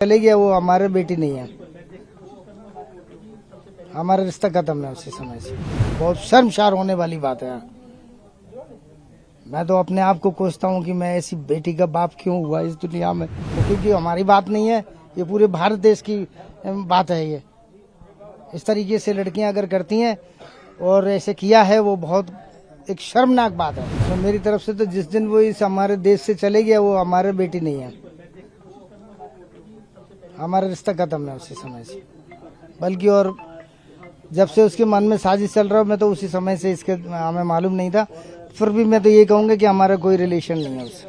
चले गया, वो हमारे बेटी नहीं है, हमारा रिश्ता खत्म है उसी समय से। बहुत शर्मसार होने वाली बात है। मैं तो अपने आप को कोसता हूँ कि मैं ऐसी बेटी का बाप क्यों हुआ इस दुनिया में, क्योंकि हमारी बात नहीं है, ये पूरे भारत देश की बात है। ये इस तरीके से लड़कियां अगर करती हैं और ऐसे किया है, वो बहुत एक शर्मनाक बात है। तो मेरी तरफ से तो जिस दिन वो इस हमारे देश से चले गया, वो हमारे बेटी नहीं है, हमारा रिश्ता खत्म है उसी समय से। बल्कि और जब से उसके मन में साजिश चल रहा, मैं तो उसी समय से, इसके हमें मालूम नहीं था। फिर भी मैं तो ये कहूँगा कि हमारा कोई रिलेशन नहीं है उससे,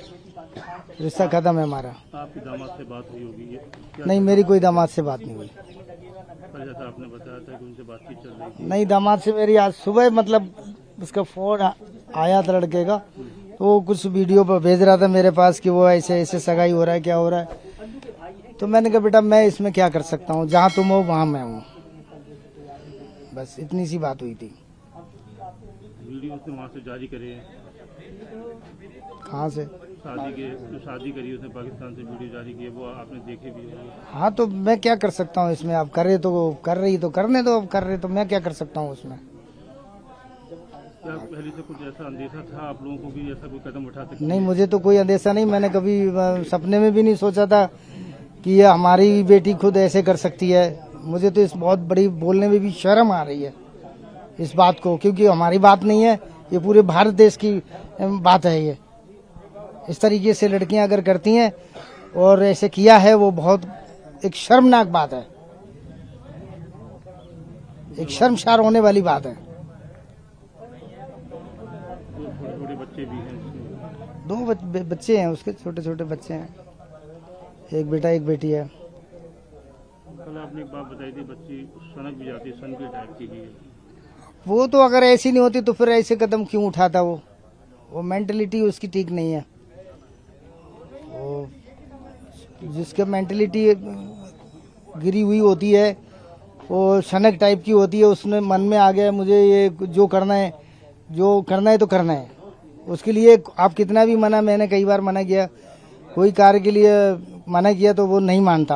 रिश्ता खत्म है हमारा। आपकी दामाद से बात हुई होगी? नहीं, मेरी कोई दामाद से बात नहीं हुई। पर जैसा आपने बताया था कि उनसे बातचीत चल रही थी। नहीं, दामाद से मेरी आज सुबह मतलब उसका फोन आया था लड़के का, तो वो कुछ वीडियो पर भेज रहा था मेरे पास कि वो ऐसे ऐसे सगाई हो रहा है, क्या हो रहा है। तो मैंने कहा बेटा मैं इसमें क्या कर सकता हूँ, जहाँ तुम हो वहाँ मैं हूँ, बस इतनी सी बात हुई थी। वीडियो उसने वहाँ से जारी करे हैं? कहाँ से? शादी करी उसने पाकिस्तान से वीडियो जारी किए, वो आपने देखे भी होंगे। हाँ, तो मैं क्या कर सकता हूँ इसमें? आप करे तो कर रही तो करने दो, अब कर रहे तो मैं क्या कर सकता हूँ उसमें? क्या पहले से कुछ ऐसा अंदेशा था आप लोगों को भी ऐसा कोई कदम उठा सकते? नहीं, मुझे तो कोई अंदेशा नहीं। मैंने कभी सपने में भी नहीं सोचा था कि ये हमारी बेटी खुद ऐसे कर सकती है। मुझे तो इस बहुत बड़ी बोलने में भी शर्म आ रही है इस बात को, क्योंकि हमारी बात नहीं है, ये पूरे भारत देश की बात है। ये इस तरीके से लड़कियां अगर करती हैं और ऐसे किया है, वो बहुत एक शर्मनाक बात है, एक शर्मसार होने वाली बात है। छोटे बच्चे भी हैं उसके? 2 बच्चे हैं उसके, छोटे छोटे बच्चे हैं, एक बेटा एक बेटी है। कल आपने एक बात बताई थी, बच्ची सनक भी जाती है, सन के टाइप की है। वो तो अगर ऐसी नहीं होती तो फिर ऐसे कदम क्यों उठाता? वो मेंटलिटी उसकी ठीक नहीं है। वो जिसका मेंटलिटी गिरी हुई होती है, वो सनक टाइप की होती है, उसने मन में आ गया मुझे ये जो करना है तो करना है। उसके लिए आप कितना भी मना, मैंने कई बार मना किया, कोई कार्य के लिए मना किया तो वो नहीं मानता।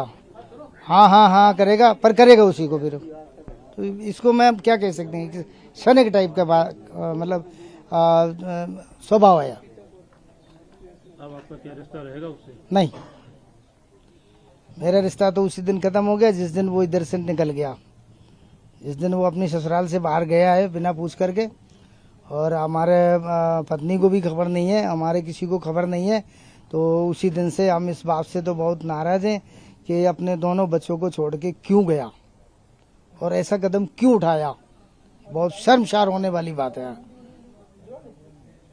हाँ हाँ हाँ करेगा, पर करेगा उसी को फिर। तो इसको मैं क्या कह सकते हैं, सनक टाइप का मतलब स्वभाव है। अब आपका क्या रिश्ता रहेगा उससे? नहीं, मेरा रिश्ता तो उसी दिन खत्म हो गया जिस दिन वो इधर से निकल गया, जिस दिन वो अपनी ससुराल से बाहर गया है बिना पूछ करके। और हमारे पत्नी को भी खबर नहीं है, हमारे किसी को खबर नहीं है। तो उसी दिन से हम इस बात से तो बहुत नाराज हैं कि अपने दोनों बच्चों को छोड़ के क्यों गया और ऐसा कदम क्यों उठाया। बहुत शर्मसार होने वाली बात है।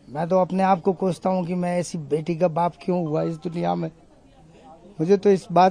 मैं तो अपने आप को कोसता हूँ कि मैं ऐसी बेटी का बाप क्यों हुआ इस दुनिया में। मुझे तो इस बात